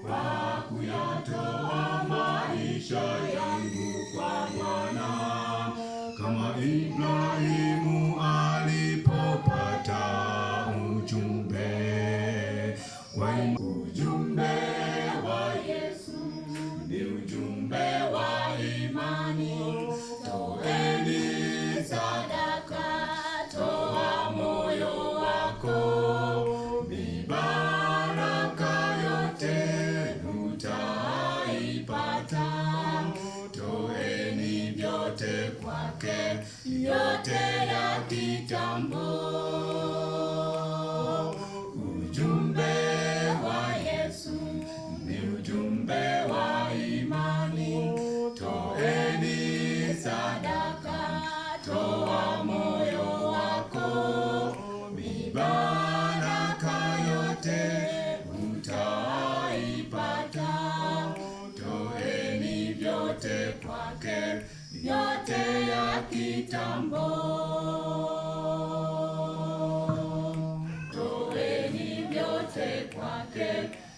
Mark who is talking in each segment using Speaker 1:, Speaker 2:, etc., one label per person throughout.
Speaker 1: kwa kuyatoa maisha yangu kwa Bwana, kama Ibrahimu alipopata ujumbe wa ujumbe wa Yesu ni ujumbe wa imani. Toeni sadaka, toa moyo wako, mibaraka yote utaipata. Toeni vyote kwake, yote ya kitambo. Ujumbe wa Yesu ni ujumbe wa imani. Toeni sadaka, toa moyo wako, mibaraka yote utaipata. Toeni vyote kwake, yote ya kitambo. Toeni vyote kwake,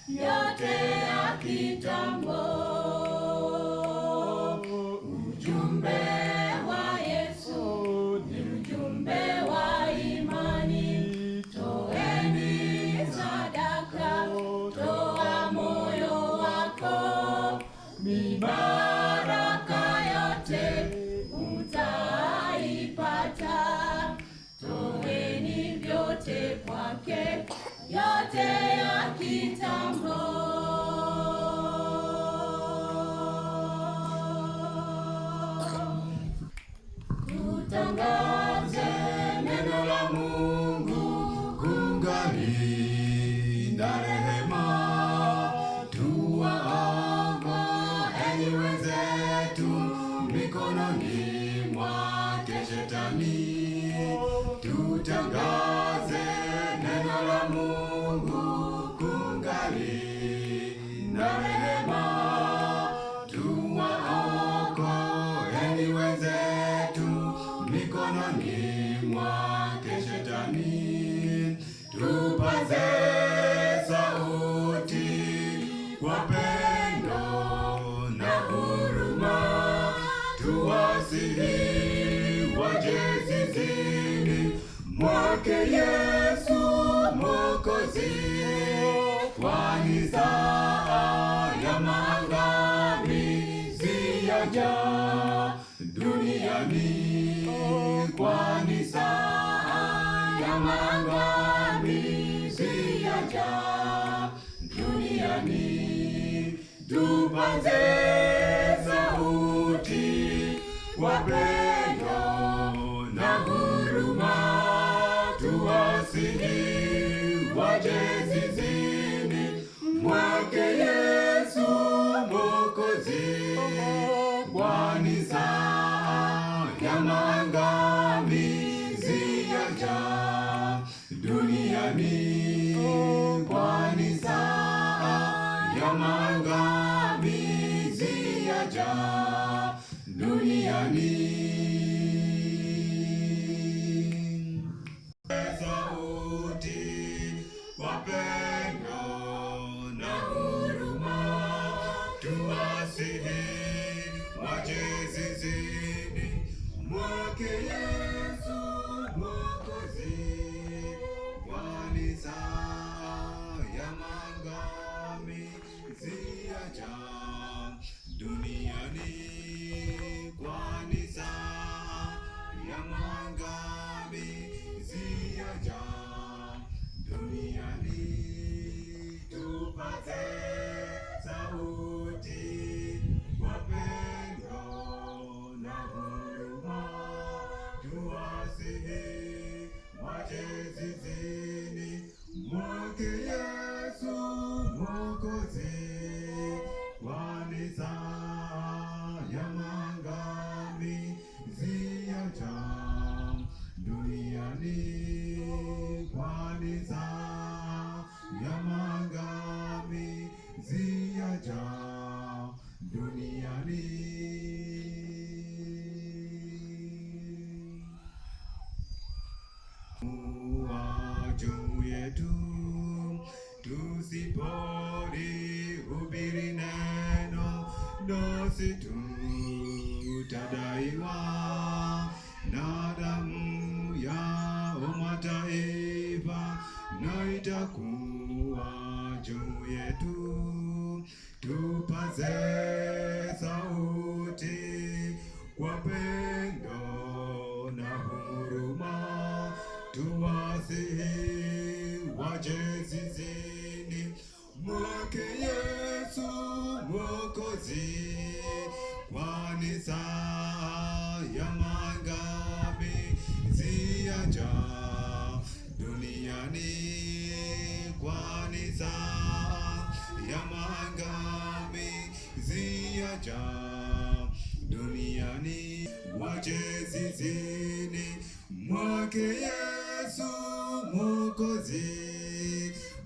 Speaker 1: yote ya kitambo. Ujumbe wa Yesu ni ujumbe wa imani. Toeni sadaka, toa moyo wako, mibaraka yote utaipata. Toeni vyote kwake, yote ya kitambo. Tutangaze neno la Mungu kungali na rehema. Tuwaokoeni wenzetu mikononi mwake Shetani. Tutangaze neno la Mungu kungali na rehema. Tuwaokoeni wenzetu mikononi mwake Shetani. Tupaze sauti kwa pendo na huruma. Tuwasihi waje zizini mwake Yesu Mwokozi, kwani saa ya maangamizi yaja duniani. Kwani saa ya maangamizi yaja duniani. Tupaze sauti kwa pendo na huruma. Tuwasihi waje zizini mwake Yesu Mwokozi, kwani saa ya maangamizi yaja duniani. Kwani saa ya maangamizi yaja duniani. Sauti kwa pendo na huruma. Tuwasihi waje zizini mwake Yesu Mwokozi, kwani saa ya maangamizi yaja duniani. Kwani saa ya maangamizi yaja duniani. Tupaze sauti kwa pendo na huruma. Tuwasihi waje zizini mwake Yesu Mwokozi, kwani saa ya maangamizi yaja duniani. Kwani saa ya maangamizi yaja duniani. Juu yetu tusipori nasi tutadaiwa na damu ya mataifa, na itakuwa juu yetu. Tupaze sauti kwa pendo na huruma, tuwasihi waje zizini mwake Yesu Mwokozi, kwani saa ya maangamizi yaja duniani, kwani saa ya maangamizi yaja duniani. Waje zizini mwake Yesu Mwokozi,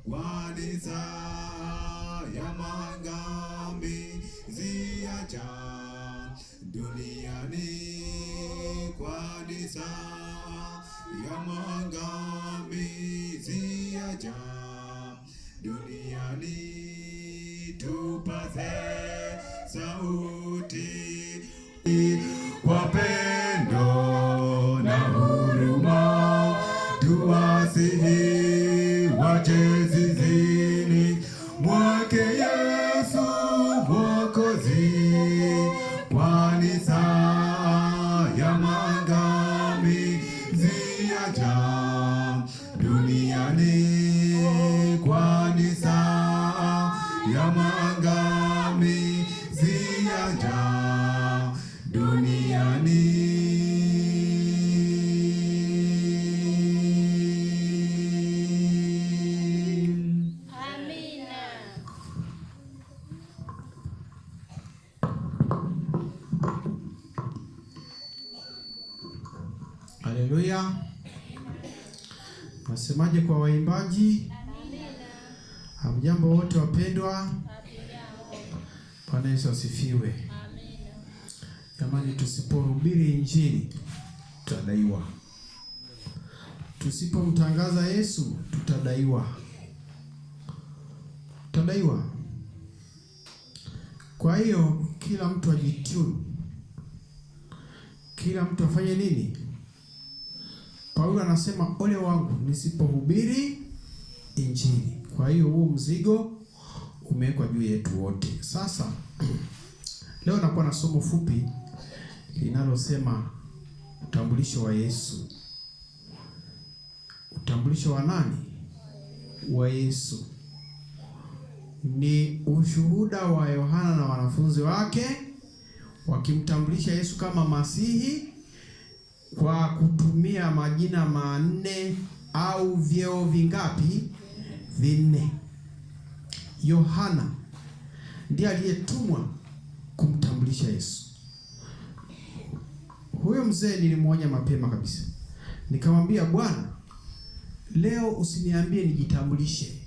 Speaker 1: kwani saa ya maangamizi yaja duniani, kwani saa ya maangamizi yaja duniani. Tupaze sauti kwa pendo na huruma, tuwasihi waje zizini mwake Yesu Mwokozi, kwani saa ya maangamizi yaja duniani, kwani saa ya maangamizi yaja duniani.
Speaker 2: Amina.
Speaker 3: Haleluya. Nasemaje kwa waimbaji? Hamjambo wote wapendwa. Bwana Yesu asifiwe. Jamani, tusipohubiri injili tutadaiwa. Tusipomtangaza Yesu tutadaiwa. Tutadaiwa. Kwa hiyo kila mtu ajitune. Kila mtu afanye nini? Paulo anasema ole wangu nisipohubiri injili. Kwa hiyo huo mzigo umewekwa juu yetu wote. Sasa leo nakuwa na somo fupi linalosema utambulisho wa Yesu. Utambulisho wa nani? Wa Yesu. Ni ushuhuda wa Yohana na wanafunzi wake wakimtambulisha Yesu kama Masihi kwa kutumia majina manne au vyeo vingapi? Vinne. Yohana ndiye aliyetumwa kumtambulisha Yesu. Huyo mzee nilimwonya mapema kabisa. Nikamwambia, Bwana, leo usiniambie nijitambulishe.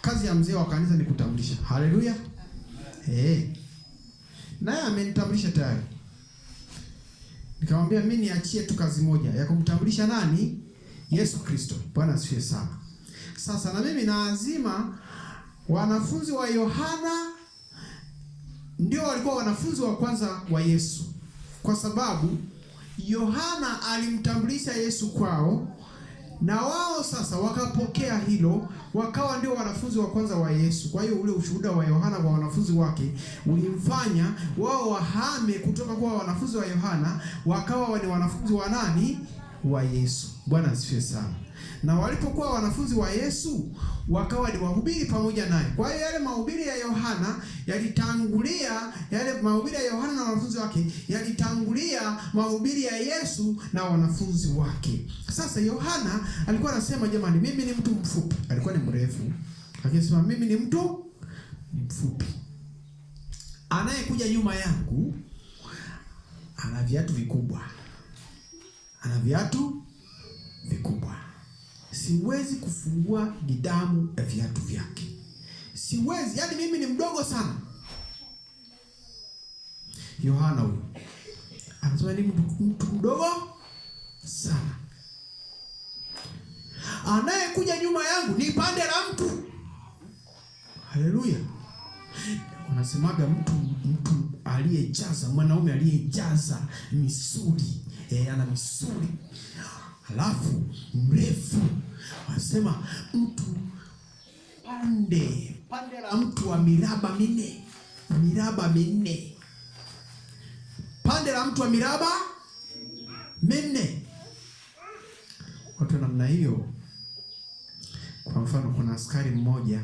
Speaker 3: Kazi ya mzee wa kanisa ni kutambulisha. Haleluya. Naye amenitambulisha tayari. Nikamwambia mimi niachie tu kazi moja ya kumtambulisha nani? Yesu Kristo. Bwana asifiwe sana. Sasa na mimi naazima wanafunzi wa Yohana ndio walikuwa wanafunzi wa kwanza wa Yesu, kwa sababu Yohana alimtambulisha Yesu kwao, na wao sasa wakapokea hilo, wakawa ndio wanafunzi wa kwanza wa Yesu. Kwa hiyo ule ushuhuda wa Yohana kwa wanafunzi wake ulimfanya wao wahame kutoka kwa wanafunzi wa Yohana wakawa ni wanafunzi wa nani? Wa Yesu. Bwana asifiwe sana. Na walipokuwa wanafunzi wa Yesu wakawa ni wahubiri pamoja naye. Kwa hiyo yale mahubiri ya Yohana yalitangulia, yale mahubiri ya Yohana na wanafunzi wake yalitangulia mahubiri ya Yesu na wanafunzi wake. Sasa Yohana alikuwa anasema, jamani, mimi ni mtu mfupi. Alikuwa ni mrefu. Akisema mimi ni mtu mfupi. Anayekuja nyuma yangu ana viatu vikubwa. Ana viatu vikubwa. Siwezi kufungua gidamu ya viatu vyake. Siwezi, yani mimi ni mdogo sana. Yohana huyo anasema ni mtu mdogo sana. Anayekuja nyuma yangu ni pande la mtu. Haleluya. Unasemaga mtu aliyejaza, mwanaume aliyejaza misuli, ana misuli halafu mrefu. Wanasema mtu pande la mtu wa miraba minne, pande la mtu wa miraba minne. Watu namna hiyo. Kwa mfano, kuna askari mmoja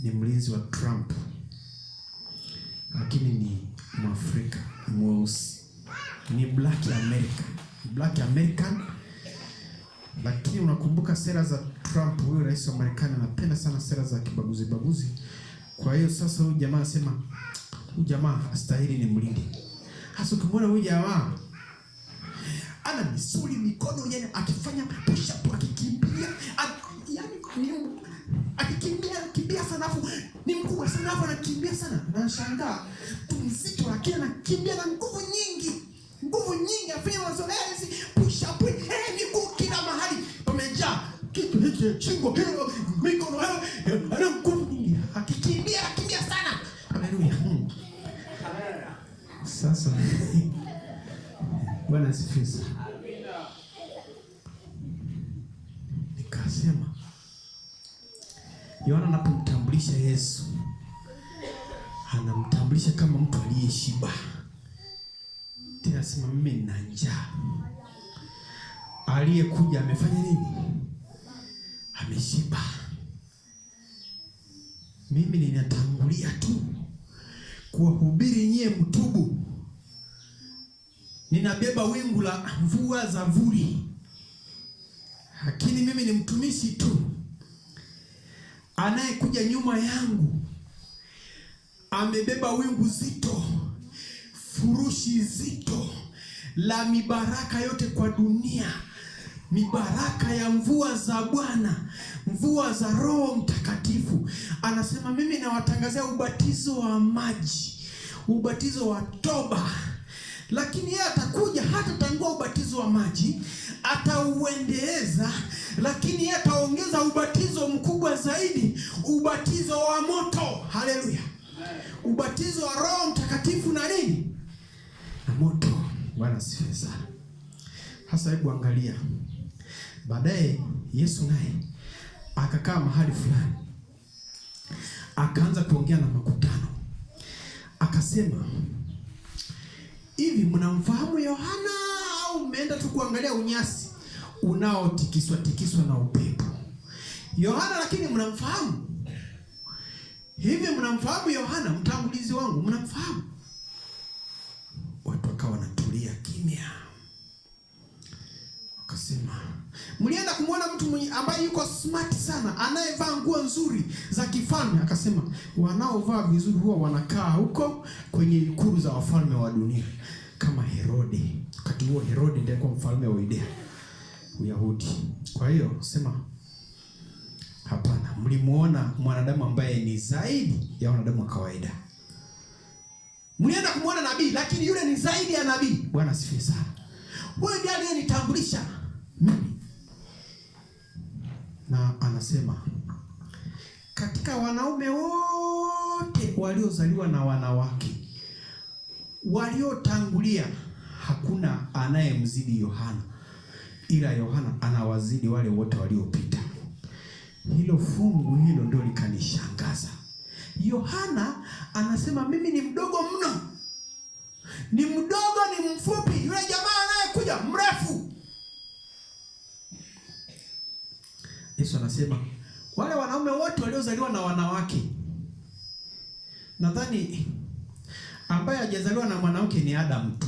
Speaker 3: ni mlinzi wa Trump, lakini ni Mwafrika mweusi, ni black American. Lakini unakumbuka sera za Trump, huyo rais wa Marekani anapenda sana sera za kibaguzi. Kwa hiyo sasa huyu jamaa anasema huyu jamaa astahili ni mlinde. Hasa ukimwona huyu jamaa ana misuli, mikono yenyewe, akifanya push up, akikimbia, akikimbia sana, afu ni mkubwa sana, afu anakimbia sana. Nashangaa tu mzito, lakini anakimbia na nguvu nyingi, afanya mazoezi, push up, miguu kila mahali pamejaa kitu hiki, chingo hilo, mikono hayo, ana nguvu nyingi, akikimbia sana. Haleluya. Sasa Bwana asifiwe. Nikasema Yohana anapomtambulisha Yesu, anamtambulisha kama mtu aliyeshiba. Tena sema mimi nina njaa. Aliyekuja amefanya nini? Ameshiba. Mimi ninatangulia tu kuwahubiri nyie mtubu. Ninabeba wingu la mvua za vuli. Lakini mimi ni mtumishi tu. Anayekuja nyuma yangu amebeba wingu zito, furushi zito la mibaraka yote kwa dunia. Mibaraka ya mvua za Bwana, mvua za Roho Mtakatifu. Anasema mimi nawatangazia ubatizo wa maji, ubatizo wa toba. Lakini yeye atakuja, hatatangua ubatizo wa maji, atauendeleza, lakini yeye ataongeza ubatizo mkubwa zaidi, ubatizo wa moto. Haleluya. Ubatizo wa Roho Mtakatifu na nini? Na moto. Bwana asifiwe sana. Hasa hebu angalia. Baadaye Yesu naye akakaa mahali fulani, akaanza kuongea na makutano. Akasema, hivi mnamfahamu Yohana au mmeenda tu kuangalia unyasi unaotikiswa na upepo? Yohana lakini mnamfahamu. Hivi mnamfahamu Yohana mtangulizi wangu, mnamfahamu? Watu wakawa wanatulia kimya. Akasema, mlienda kumwona mtu ambaye yuko smart sana, anayevaa nguo nzuri za kifalme. Akasema, wanaovaa vizuri huwa wanakaa huko kwenye ikulu za wafalme wa dunia, kama Herode. Wakati huo Herode ndiye alikuwa mfalme wa Yudea, Uyahudi. Kwa hiyo sema, hapana, mlimuona mwanadamu ambaye ni zaidi ya wanadamu wa kawaida. Mlienda kumwona nabii, lakini yule ni zaidi ya nabii. Bwana asifiwe sana. Huyu ndiye aliyenitambulisha mimi. Na anasema, katika wanaume wote waliozaliwa na wanawake waliotangulia, hakuna anayemzidi Yohana, ila Yohana anawazidi wale wote waliopita. Hilo fungu hilo ndio likanishangaza. Yohana anasema mimi ni mdogo mno. Ni mdogo, ni mfupi. Yule jamaa anayekuja mrefu. Yesu anasema wale wanaume wote waliozaliwa na wanawake. Nadhani ambaye hajazaliwa na mwanamke ni Adam tu.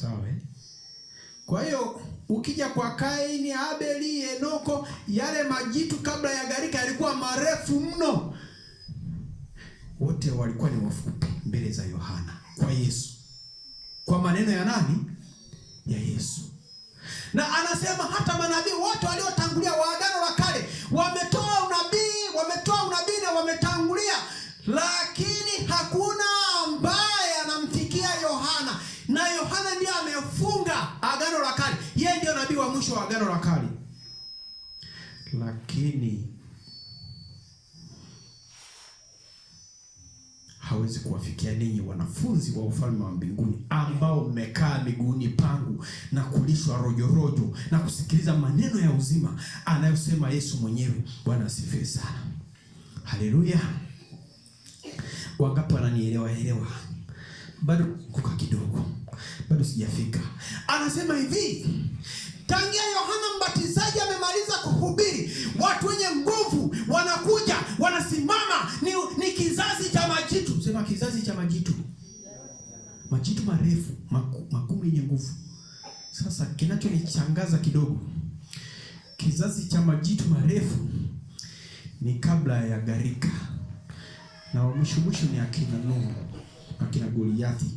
Speaker 3: Sawa? Kwa hiyo ukija kwa Kaini, Abeli, Enoko, yale majitu kabla ya gharika yalikuwa marefu mno. Wote walikuwa ni wafupi mbele za Yohana, kwa Yesu. Kwa maneno ya nani? Ya Yesu. Na anasema hata manabii wote waliotangulia wa Agano la Kale wametoa unabii na wametangulia, lakini hakuna ambaye anamfikia Yohana. Na Yohana ndiye amefunga Agano la Kale. Yeye ndiye nabii wa mwisho wa Agano la Kale. Lakini hawezi kuwafikia ninyi wanafunzi wa ufalme wa mbinguni, ambao mmekaa miguuni pangu na kulishwa rojo na kusikiliza maneno ya uzima anayosema Yesu mwenyewe. Bwana asifiwe sana. Haleluya. Wangapi wananielewa? Bado kuka kidogo, bado sijafika. Anasema hivi, tangia Yohana Mbatizaji amemaliza kuhubiri, watu wenye nguvu wanakuja, wanasimama. Ni kizazi cha majitu. Sema kizazi cha majitu. Majitu marefu, makumi yenye nguvu. Sasa kinachonichangaza kidogo, kizazi cha majitu marefu ni kabla ya gharika, na mwisho ni akina Nuhu, akina Goliathi.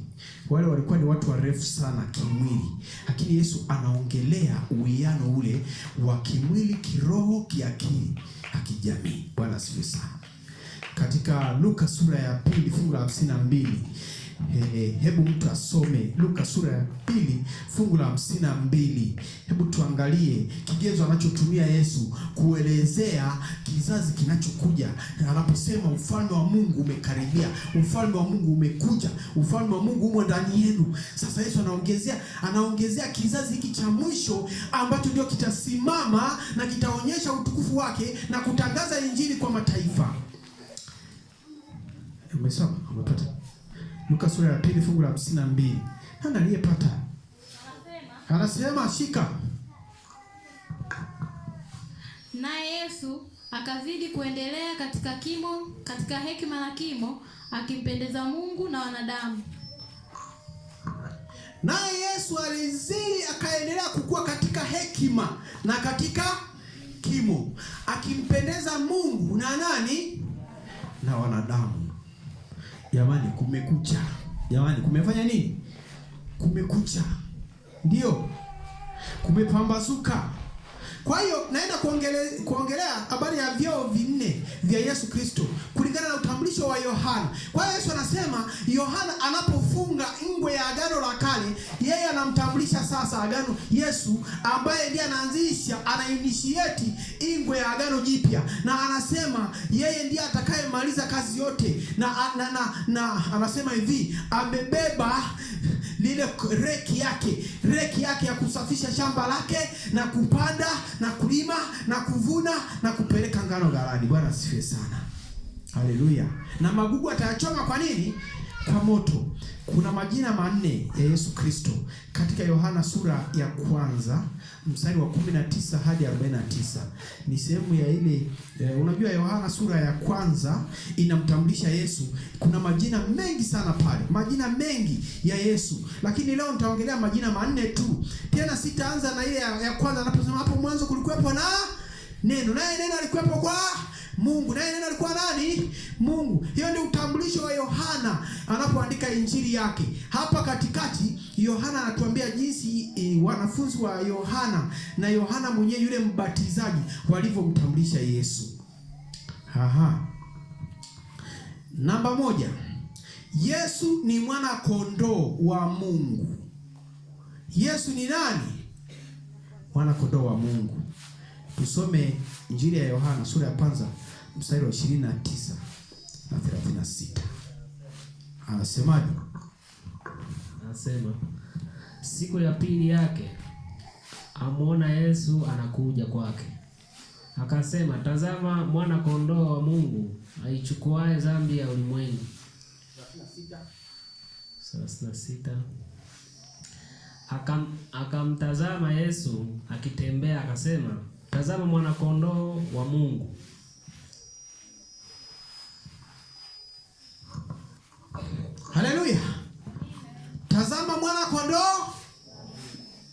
Speaker 3: Wale walikuwa ni watu warefu sana kimwili, lakini Yesu anaongelea uwiano ule wa kimwili, kiroho, kiakili, kijamii. Bwana asifiwe sana. Katika Luka sura ya 2 fungu la 52, hebu mtu asome Luka sura ya 2 fungu la 52. Hebu tuangalie kigezo anachotumia Yesu kuelezea kizazi kinachokuja. Anaposema ufalme wa Mungu umekaribia, ufalme wa Mungu umekuja, ufalme wa Mungu umo ndani yenu. Sasa Yesu anaongezea kizazi hiki cha mwisho ambacho ndio kitasimama na kitaonyesha utukufu wake na kutangaza injili kwa mataifa. Umesoma? Umepata? Luka sura ya 2 fungu la 52. Nani aliyepata? Anasema shika.
Speaker 2: Naye Yesu akazidi kuendelea katika hekima na kimo, akimpendeza Mungu na wanadamu.
Speaker 3: Naye Yesu alizidi akaendelea kukua katika hekima na katika kimo, akimpendeza Mungu na nani? Na wanadamu. Jamani, kumekucha. Jamani, kumefanya nini? Kumekucha. Ndio. Kumepambazuka. Kwa hiyo naenda kuongelea habari ya vyeo vinne vya Yesu Kristo kulingana na utambulisho wa Yohana. Kwa hiyo Yesu anasema Yohana anapofunga ngwe ya agano la kale, yeye anamtambulisha sasa agano, Yesu ambaye ndiye anainitiate ngwe ya agano jipya, na anasema yeye ndiye atakayemaliza kazi yote, na anasema hivi, amebeba lile reki yake ya kusafisha shamba lake na kupanda na kulima na kuvuna na kupeleka ngano ghalani. Bwana asifiwe sana. Haleluya. Na magugu atayachoma kwa nini? Kwa moto. Kuna majina 4 ya Yesu Kristo katika Yohana sura ya 1 mstari wa 19 hadi 49. Ni sehemu ya ile unajua Yohana sura ya 1 inamtambulisha Yesu. Kuna majina mengi sana pale, majina mengi ya Yesu, lakini leo nitaongelea majina 4 tu. Tena sitaanza na ile ya kwanza anaposema hapo mwanzo kulikuwepo na neno, naye neno alikuwepo kwa Mungu, naye neno alikuwa nani? Mungu. Hiyo ndio utambulisho wa Yohana anapoandika injili yake. Hapa katikati Yohana anatuambia jinsi wanafunzi wa Yohana na Yohana mwenyewe yule mbatizaji walivyomtambulisha Yesu. Namba 1. Yesu ni mwana kondoo wa Mungu. Yesu ni nani? Mwana kondoo wa Mungu. Tusome injili ya Yohana sura ya 1 mstari wa 29 na 36. Anasemaje?
Speaker 4: Anasema siku ya pili yake amuona Yesu anakuja kwake. Akasema, tazama mwana kondoo wa Mungu aichukuaye dhambi ya ulimwengu. 36. Akamtazama Yesu akitembea, akasema, tazama mwana kondoo wa Mungu.
Speaker 3: Haleluya. Tazama mwana kondoo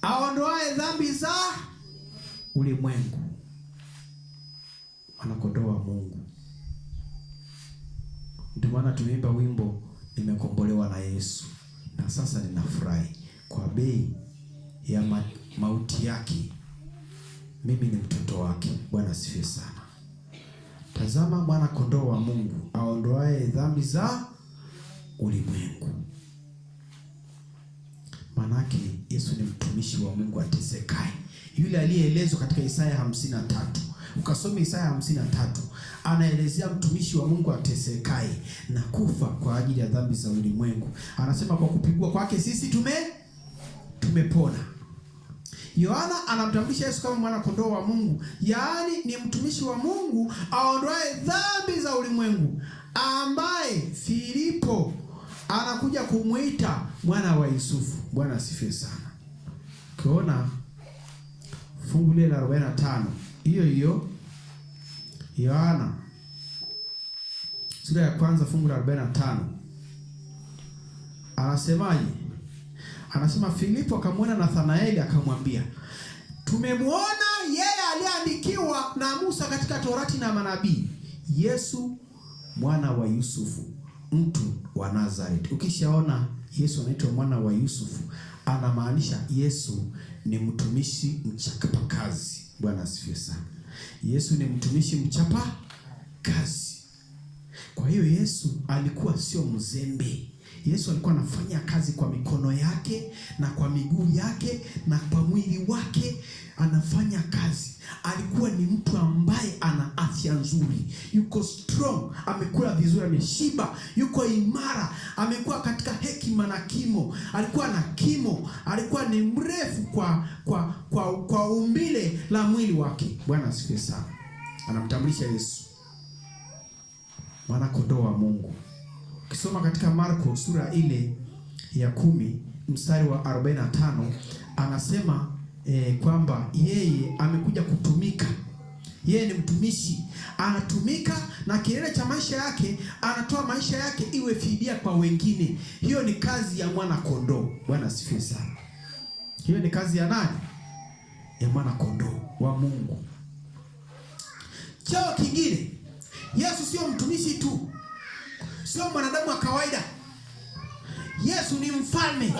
Speaker 3: aondoaye dhambi za ulimwengu. Mwana kondoo wa Mungu. Ndio maana tumeimba wimbo nimekombolewa na Yesu na sasa ninafurahi kwa bei ya mauti yake. Mimi ni mtoto wake. Bwana asifiwe sana. Tazama mwana kondoo wa Mungu aondoaye dhambi za ulimwengu. Manake Yesu ni mtumishi wa Mungu atesekaye, yule aliyeelezwa katika Isaya 53 ukasome Isaya 53, anaelezea mtumishi wa Mungu atesekaye na kufa kwa ajili ya dhambi za ulimwengu. Anasema kwa kupigwa kwake sisi tumepona. Yohana anamtambulisha Yesu kama mwana kondoo wa Mungu, yaani ni mtumishi wa Mungu aondoaye dhambi za ulimwengu, ambaye Filipo anakuja kumuita mwana wa Yusufu. Bwana asifiwe sana. Ukiona fungu la 45 hiyo Yohana sura ya kwanza fungu la 45 anasemaje? Anasema Filipo akamwona Nathanaeli akamwambia, tumemwona yeye aliyeandikiwa na Musa katika Torati na manabii, Yesu mwana wa Yusufu, mtu wa Nazareti. Ukishaona Yesu anaitwa mwana wa Yusufu, anamaanisha Yesu ni mtumishi mchapa kazi. Bwana asifiwe sana. Yesu ni mtumishi mchapa kazi. Kwa hiyo Yesu alikuwa sio mzembe. Yesu alikuwa anafanya kazi kwa mikono yake na kwa miguu yake na kwa mwili wake, anafanya kazi. Alikuwa ni mtu ambaye ana afya nzuri, yuko strong, amekula vizuri, ameshiba, yuko imara, amekuwa katika hekima na kimo. Alikuwa na kimo, alikuwa ni mrefu kwa umbile la mwili wake. Bwana asifiwe sana. Anamtambulisha Yesu mwana kondoo wa Mungu. Ukisoma katika Marko sura ile ya 10 mstari wa 45 anasema kwamba yeye amekuja kutumika. Yeye ni mtumishi, anatumika na kilele cha maisha yake anatoa maisha yake iwe fidia kwa wengine. Hiyo ni kazi ya mwana kondoo. Bwana asifiwe sana. Hiyo ni kazi ya nani? Ya mwana kondoo wa Mungu. Cheo kingine, Yesu sio mtumishi tu, sio mwanadamu wa kawaida. Yesu ni mfalme.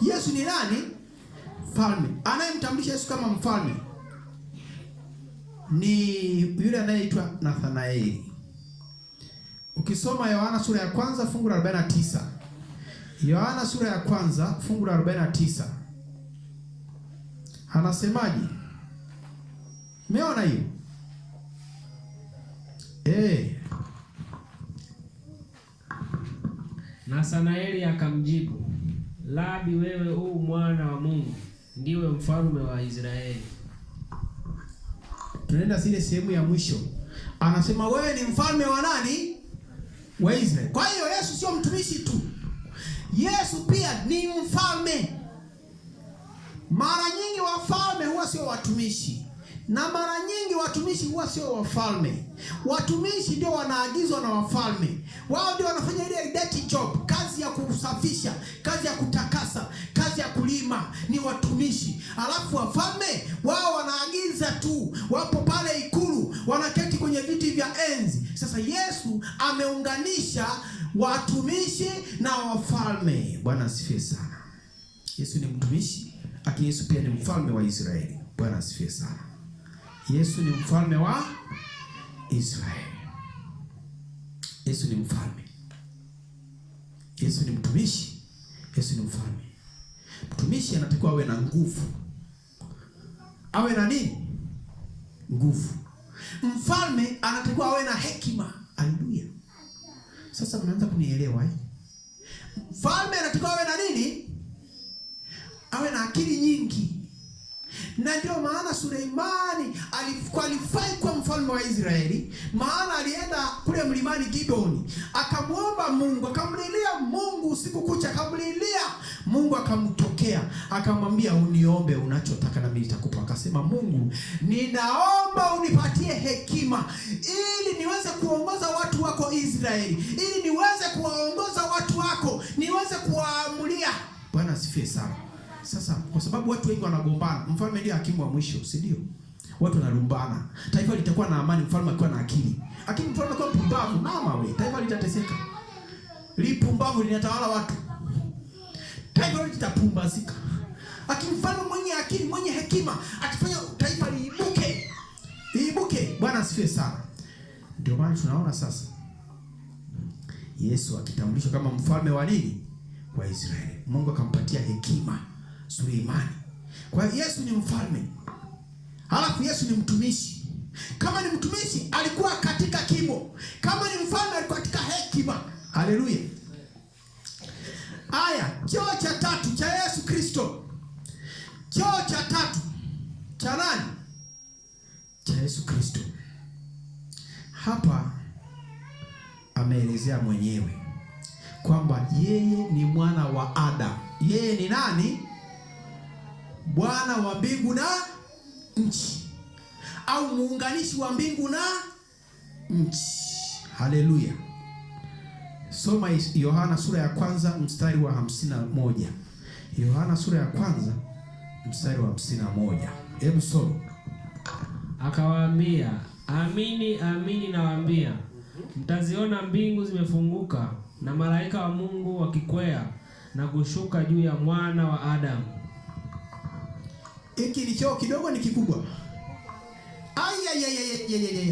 Speaker 3: Yesu ni nani? Mfalme. Anayemtambulisha Yesu kama mfalme ni yule anayeitwa Nathanaeli. Ukisoma Yohana sura ya kwanza fungu la 49. Yohana sura ya kwanza fungu la 49. Anasemaje? Umeona hiyo?
Speaker 4: Nathanaeli akamjibu, Labi, wewe u mwana wa Mungu, ndiwe mfalme wa Israeli.
Speaker 3: Tunaenda zile sehemu ya mwisho. Anasema wewe ni mfalme wa nani? Wa Israeli. Kwa hiyo Yesu sio mtumishi tu, Yesu pia ni mfalme. Mara nyingi wafalme huwa sio watumishi, na mara nyingi watumishi huwa sio wafalme. Watumishi ndio wanaagizwa na wafalme. Wao ndio wanafanya ile dirty job, kazi ya kusafisha, kazi ya kutakasa, kazi ya kulima, ni watumishi. Alafu wafalme wao wanaagiza tu, wapo pale ikulu, wanaketi kwenye viti vya enzi. Sasa Yesu ameunganisha watumishi na wafalme. Bwana asifiwe sana. Yesu ni mtumishi, lakini Yesu pia ni mfalme wa Israeli. Bwana asifiwe sana. Yesu ni mfalme wa Israeli. Yesu ni mfalme. Yesu ni mtumishi. Yesu ni mfalme. Mtumishi anatakiwa awe na nguvu. Awe na nini? Nguvu. Mfalme anatakiwa awe na hekima. Haleluya. Sasa mnaanza kunielewa eh? Mfalme anatakiwa awe na nini? Awe na akili nyingi. Na ndio maana Suleimani alikwalifai kwa mfalme wa Israeli, maana alienda kule mlimani Gibeoni, akamwomba Mungu, akamlilia Mungu usiku kucha, akamlilia Mungu, akamtokea, akamwambia uniombe unachotaka na mimi nitakupa. Akasema, Mungu, ninaomba unipatie hekima ili niweze kuongoza watu wako Israeli, ili niweze kuwaongoza watu wako, niweze kuwaamulia. Bwana asifiwe sana. Sasa kwa sababu watu wengi wanagombana, mfalme ndiye hakimu wa mwisho, si ndio? Watu wanalumbana, taifa litakuwa na amani mfalme akiwa na akili. Lakini mfalme akiwa mpumbavu, mama we, taifa litateseka. Lipumbavu linatawala watu, taifa litapumbazika. Lakini mfalme mwenye akili, mwenye hekima, atafanya taifa liibuke. Bwana asifiwe sana. Ndio maana tunaona sasa Yesu akitambulishwa kama mfalme wa nini? Wa Israeli. Mungu akampatia hekima Suleimani. Kwa hiyo Yesu ni mfalme. Halafu Yesu ni mtumishi. Kama ni mtumishi alikuwa katika kimo. Kama ni mfalme alikuwa katika hekima. Haleluya. Aya, cheo cha tatu cha Yesu Kristo. Cheo cha tatu cha nani? Cha Yesu Kristo. Hapa ameelezea mwenyewe kwamba yeye ni mwana wa Adamu. Yeye ni nani? Bwana wa mbingu na nchi, au muunganishi wa mbingu na nchi. Haleluya. Soma Yohana sura ya kwanza mstari wa 51. Yohana sura ya kwanza mstari wa 51. Hebu soma.
Speaker 4: Akawaambia, amini amini nawaambia, mtaziona mbingu zimefunguka na malaika wa Mungu wakikwea na kushuka juu ya mwana wa Adamu.
Speaker 3: Hiki ni cheo kidogo, ni kikubwa?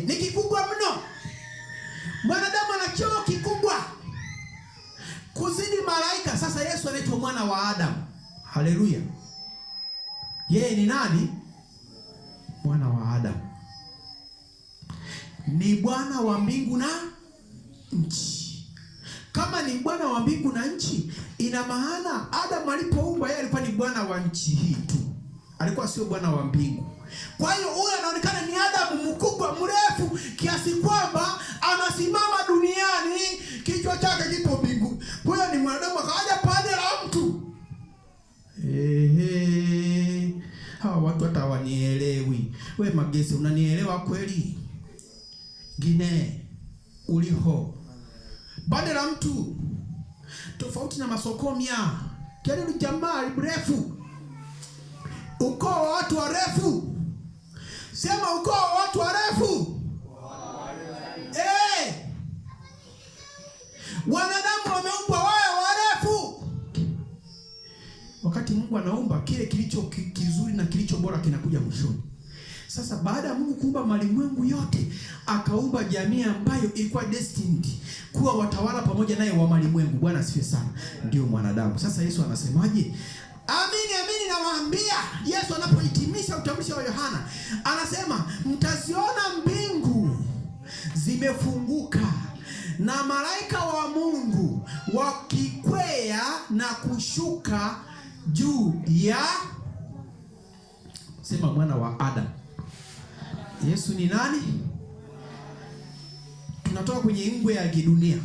Speaker 3: Ni kikubwa mno. Mwanadamu ana cheo kikubwa kuzidi malaika. Sasa Yesu anaitwa mwana wa Adamu. Haleluya. Yeye ni nani? Mwana wa Adamu. Ni Bwana wa mbingu na nchi. Kama ni Bwana wa mbingu na nchi, ina maana Adamu alipoumbwa yeye alikuwa ni bwana wa nchi hii tu. Alikuwa sio bwana wa mbingu. Kwa hiyo huyu anaonekana ni Adamu mkubwa mrefu kiasi kwamba anasimama duniani, kichwa chake kipo mbingu. Kwa hiyo ni mwanadamu akaja pande la mtu. Hawa watu hata hawanielewi. We Magese, unanielewa kweli? Gine uliho pande la mtu, tofauti na Masokomia. Kile ni jamaa mrefu, ukoo wa watu warefu. Sema ukoo wa watu warefu. Wanadamu wameumbwa wawe warefu. Wakati Mungu anaumba, kile kilicho kizuri na kilicho bora kinakuja mwishoni. Sasa baada ya Mungu kuumba malimwengu yote, akaumba jamii ambayo ilikuwa destined kuwa watawala pamoja naye wa malimwengu. Bwana asifiwe sana. Ndio mwanadamu. Sasa Yesu anasemaje? Amini amini nawaambia. Yesu anapohitimisha utambulisho wa Yohana anasema, mtaziona mbingu zimefunguka na malaika wa Mungu wakikwea na kushuka juu ya, sema, mwana wa Adamu. Yesu ni nani? Tunatoka kwenye ngwe ya kidunia.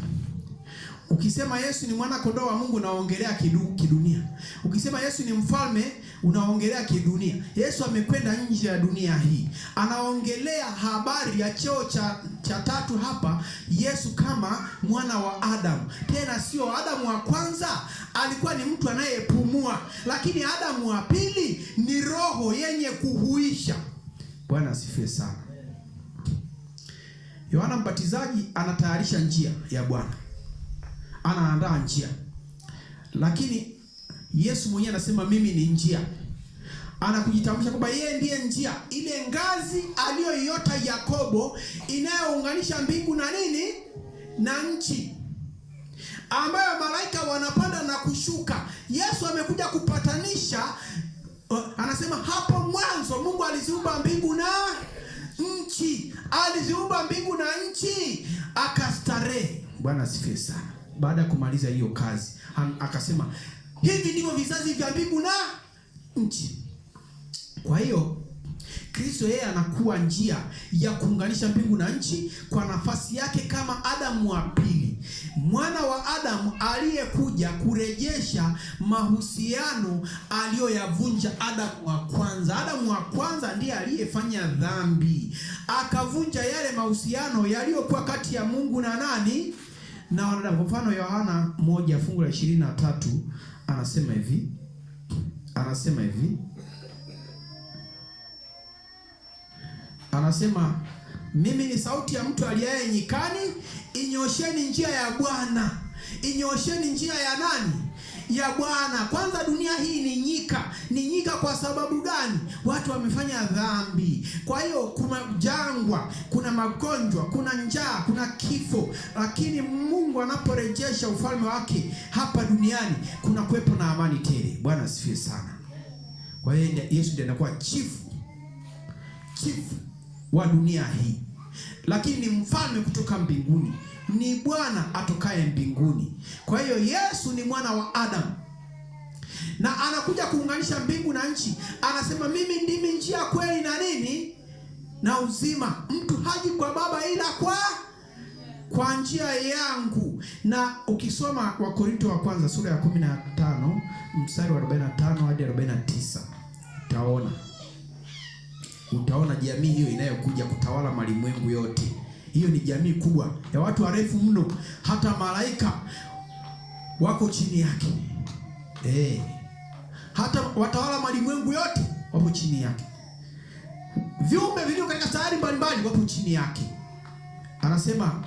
Speaker 3: Ukisema Yesu ni mwana kondoo wa Mungu unaongelea kidunia. Ukisema Yesu ni mfalme unaongelea kidunia. Yesu amekwenda nje ya dunia hii. Anaongelea habari ya cheo cha tatu hapa, Yesu kama mwana wa Adamu. Tena sio Adamu wa kwanza alikuwa ni mtu anayepumua, lakini Adamu wa pili ni roho yenye kuhuisha. Bwana asifiwe sana. Yohana Mbatizaji anatayarisha njia ya Bwana. Anaandaa njia. Lakini Yesu mwenyewe anasema mimi ni njia. Anakujitambulisha kwamba yeye ndiye njia, ile ngazi aliyoiota Yakobo inayounganisha mbingu na nini? Na nchi, ambayo malaika wanapanda na kushuka. Yesu amekuja kupatanisha. Anasema hapo mwanzo Mungu aliziumba mbingu na nchi. Aliziumba mbingu na nchi akastarehe. Bwana asifiwe sana. Baada ya kumaliza hiyo kazi akasema hivi ndivyo vizazi vya mbingu na nchi. Kwa hiyo Kristo yeye anakuwa njia ya kuunganisha mbingu na nchi kwa nafasi yake kama Adamu wa pili, mwana wa Adamu aliyekuja kurejesha mahusiano aliyoyavunja Adamu wa kwanza. Adamu wa kwanza ndiye aliyefanya dhambi, akavunja yale mahusiano yaliyokuwa kati ya Mungu na nani? Na wanadamu. Kwa mfano Yohana 1:23 anasema hivi. Anasema mimi ni sauti ya mtu aliaye nyikani, inyosheni njia ya Bwana. Inyosheni njia ya nani? Ya Bwana. Kwanza dunia hii ni nyika. Ni nyika kwa sababu gani? Watu wamefanya dhambi. Kwa hiyo kuna jangwa, kuna magonjwa, kuna njaa, kuna kifo. Lakini Mungu anaporejesha ufalme wake hapa duniani, kuna kuwepo na amani tele. Bwana asifiwe sana. Kwa hiyo Yesu ndiye anakuwa chief wa dunia hii, lakini ni mfalme kutoka mbinguni, ni Bwana atokaye mbinguni. Kwa hiyo Yesu ni mwana wa Adamu na anakuja kuunganisha mbingu na nchi. Anasema mimi ndimi njia, kweli na nini na uzima, mtu haji kwa Baba ila kwa njia yangu. Na ukisoma Wakorintho wa kwanza sura ya 15 mstari wa 45 hadi 49 utaona jamii hiyo inayokuja kutawala malimwengu yote. Hiyo ni jamii kubwa ya watu warefu mno, hata malaika wako chini yake. Hata watawala malimwengu yote wapo chini yake. Viumbe vilivyo katika sayari mbalimbali wapo chini yake. Anasema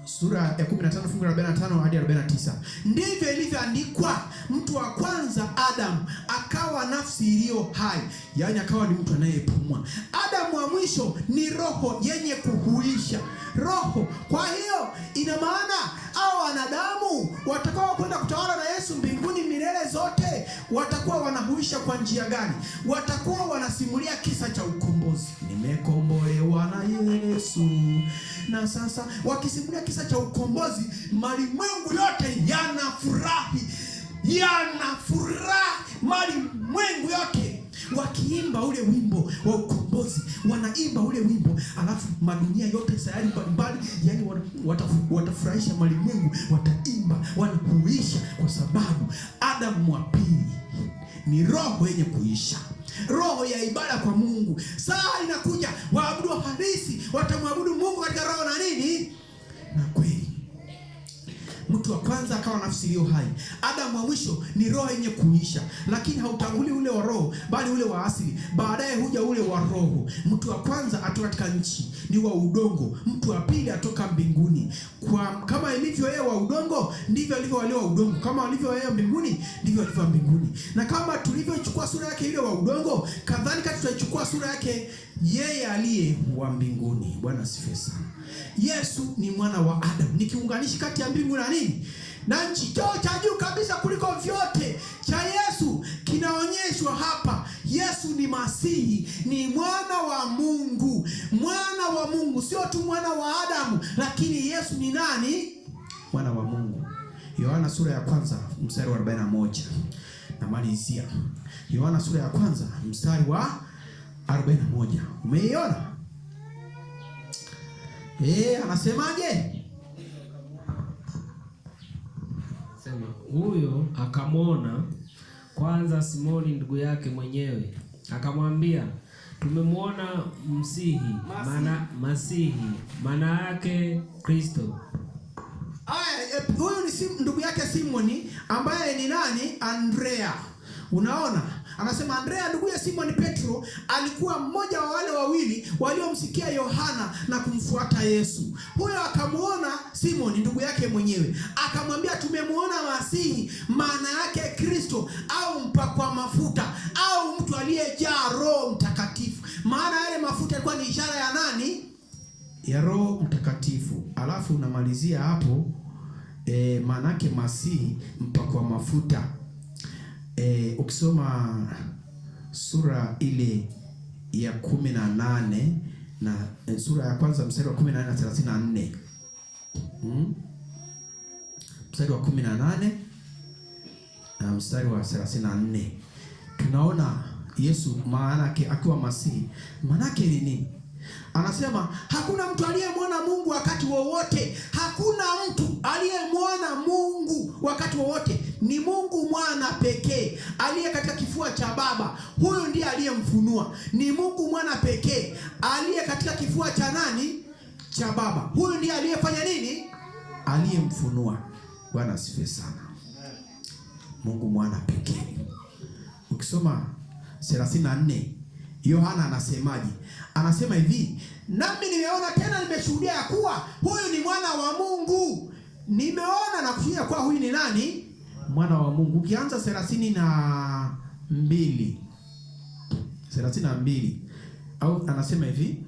Speaker 3: sura ya 15 fungu la 45 hadi 49, ndivyo ilivyoandikwa, mtu wa kwanza Adamu akawa nafsi iliyo hai, yaani akawa ni mtu anayepumua. Adamu wa mwisho ni roho yenye kuhuisha, roho. Kwa hiyo ina maana hao wanadamu watakao kwenda kutawala na Yesu mbinguni milele zote watakuwa wanahuisha kwa njia gani? Watakuwa wanasimulia kisa cha ukombozi. Nimekombolewa na Yesu. Na sasa wakisimulia kisa cha ukombozi, malimwengu yote yanafurahi, malimwengu yote wakiimba ule wimbo wa ukombozi, wanaimba ule wimbo, alafu madunia yote sayari mbalimbali, yani watafurahisha malimwengu, wataimba, wanahuisha, kwa sababu Adamu wa pili ni roho yenye kuisha, roho ya ibada kwa Mungu. Saa inakuja waabudu halisi watamwabudu Mungu katika roho na nini na kweli. Mtu wa kwanza akawa nafsi iliyo hai. Adamu wa mwisho ni roho yenye kuisha, lakini hautanguli ule wa roho bali ule wa asili. Baadaye huja ule wa roho. Mtu wa kwanza atoka katika nchi, ni wa udongo. Mtu wa pili atoka mbinguni. Kama ilivyo yeye wa udongo, ndivyo alivyo wale wa udongo. Kama alivyo yeye mbinguni, ndivyo alivyo mbinguni. Na kama tulivyochukua sura yake ile wa udongo, kadhalika tutaichukua sura yake yeye aliye wa mbinguni. Bwana asifiwe sana. Yesu ni mwana wa Adamu. Ni kiunganishi kati ya mbingu na nini na nchi. Cheo cha juu kabisa kuliko vyote cha Yesu kinaonyeshwa hapa. Yesu ni Masihi, ni mwana wa Mungu. Mwana wa Mungu, sio tu mwana wa Adamu, lakini Yesu ni nani? Mwana wa Mungu. Yohana sura ya kwanza mstari wa 41. Namalizia. Yohana sura ya kwanza mstari wa 41. Umeiona? Anasemaje?
Speaker 4: Sema, huyo akamwona kwanza Simoni ndugu yake mwenyewe, akamwambia, tumemwona Masihi, maana yake Kristo.
Speaker 3: Huyu ni ndugu yake Simoni ambaye ni nani? Andrea. Unaona? Anasema Andrea ndugu ya Simoni Petro alikuwa mmoja wa wale wawili waliomsikia Yohana na kumfuata Yesu. Huyo akamuona Simoni ndugu yake mwenyewe, akamwambia tumemwona Masihi, maana yake Kristo, au mpakwa mafuta, au mtu aliyejaa Roho Mtakatifu. Maana yale mafuta yalikuwa ni ishara ya nani? Ya Roho Mtakatifu. Alafu unamalizia hapo maana yake Masihi, mpakwa mafuta. Ukisoma sura ile ya 18 na sura ya kwanza mstari wa 18 na 34. Mstari wa 18 na mstari wa 34. Tunaona Yesu maana yake akiwa Masihi. Maana yake ni nini? Anasema hakuna mtu aliyemwona Mungu wakati wowote. Hakuna mtu aliyemwona Mungu wakati wowote. Ni Mungu mwana pekee aliye katika kifua cha Baba. Huyu ndiye aliyemfunua. Ni Mungu mwana pekee aliye katika kifua cha nani? Cha Baba. Huyu ndiye aliyefanya nini? Aliyemfunua. Bwana asifiwe sana. Mungu mwana pekee. Ukisoma 34 Yohana anasemaje? Anasema hivi, nami nimeona tena nimeshuhudia ya kuwa huyu ni mwana wa Mungu. Nimeona na kushuhudia kuwa huyu ni nani? Mwana wa Mungu. Ukianza 32 au anasema hivi,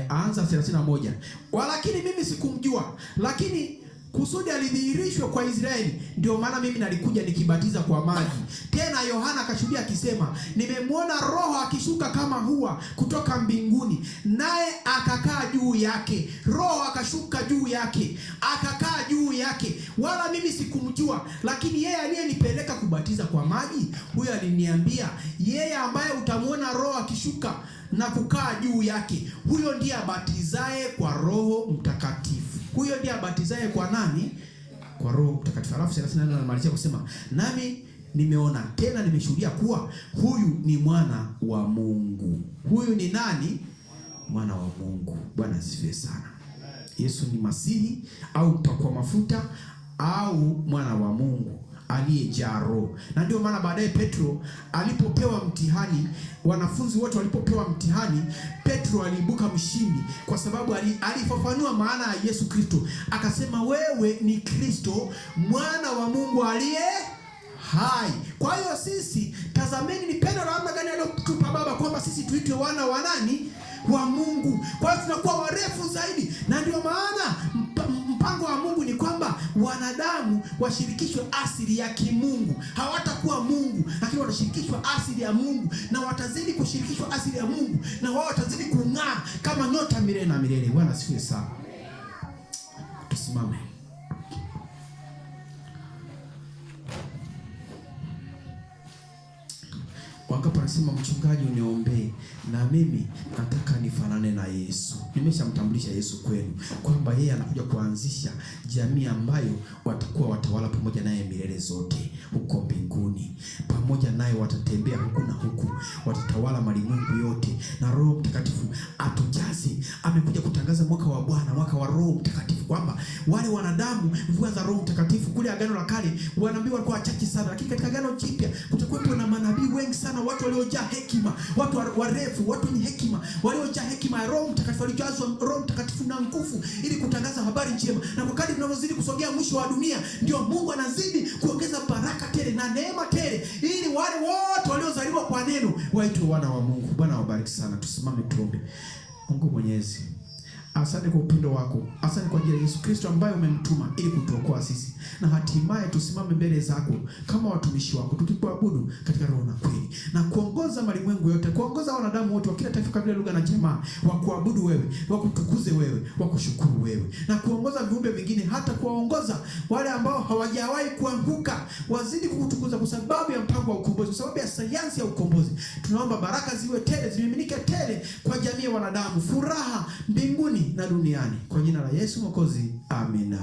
Speaker 3: anza 31. Walakini mimi sikumjua, lakini kusudi alidhihirishwe kwa Israeli. Ndio maana mimi nalikuja nikibatiza kwa maji. Tena Yohana akashuhudia akisema, nimemwona Roho akishuka kama hua kutoka mbinguni, naye akakaa juu yake. Roho akashuka juu yake, akakaa juu yake. Wala mimi sikumjua, lakini yeye aliyenipeleka kubatiza kwa maji, huyo aliniambia, yeye ambaye utamwona Roho akishuka na kukaa juu yake, huyo ndiye abatizaye kwa Roho Mtakatifu. Huyo ndiye abatizaye kwa nani? Kwa Roho Mtakatifu. Alafu 34 anamalizia kusema, nami nimeona tena nimeshuhudia kuwa huyu ni mwana wa Mungu. Huyu ni nani? Mwana wa Mungu. Bwana asifiwe sana. Yesu ni Masihi au mpakwa mafuta au mwana wa Mungu aliyejaa Roho. Na ndio maana baadaye Petro alipopewa mtihani, wanafunzi wote walipopewa mtihani, Petro aliibuka mshindi kwa sababu alifafanua maana ya Yesu Kristo. Akasema, wewe ni Kristo mwana wa Mungu aliye hai. Kwa hiyo sisi, tazameni ni pendo la namna gani aliyotupa Baba kwamba sisi tuitwe wana wa nani? Wa Mungu. Kwa hiyo tunakuwa warefu zaidi. Na ndio maana mpango wa Mungu ni kwamba wanadamu washirikishwe asili ya kimungu. Hawatakuwa Mungu, lakini watashirikishwa asili ya Mungu, na watazidi kushirikishwa asili ya Mungu, na wao watazidi kung'aa kama nyota milele na milele. Bwana asifiwe sana. Tusimame. Wangapi wanasema, mchungaji uniombee na mimi nataka nifanane na Yesu. Nimeshamtambulisha Yesu kwenu kwamba yeye anakuja kuanzisha jamii ambayo watakuwa watawala pamoja naye milele zote huko mbinguni. Pamoja naye watatembea huku na huku, watatawala malimwengu yote, na Roho Mtakatifu atujaze. Amekuja kutangaza mwaka wa Bwana, mwaka wa Roho Mtakatifu, kwamba wale wanadamu mvua za Roho Mtakatifu kule Agano la Kale wanaambiwa walikuwa wachache sana, lakini katika Agano Jipya kutakuwepo na manabii wengi sana, watu waliojaa hekima, watu warefu, watu wenye hekima, waliojaa hekima ya Roho Mtakatifu, walijazwa Roho Mtakatifu na nguvu ili kutangaza habari njema. Na kwa kadri tunavyozidi kusogea mwisho wa dunia, ndio Mungu anazidi kuongeza baraka tele na neema tele, ili wale wote waliozaliwa kwa neno waitwe wana wa Mungu. Bwana wabariki sana. Tusimame tuombe. Mungu Mwenyezi, asante kwa upendo wako. Asante kwa ajili ya Yesu Kristo ambaye umemtuma ili kutuokoa sisi, na hatimaye tusimame mbele zako kama watumishi wako, tukikuabudu katika roho na kweli, na kuongoza malimwengu yote, kuongoza wanadamu wote wa kila taifa, kabila, lugha na jamaa, wa kuabudu wewe, wa kutukuze wewe, wa kushukuru wewe, na kuongoza viumbe vingine, hata kuwaongoza wale ambao hawajawahi kuanguka, wazidi kukutukuza kwa sababu ya mpango wa ukombozi, kwa sababu ya sayansi ya ukombozi. Tunaomba baraka ziwe tele, zimiminike tele kwa jamii ya wanadamu, furaha mbinguni na duniani, kwa jina la Yesu Mwokozi, amina.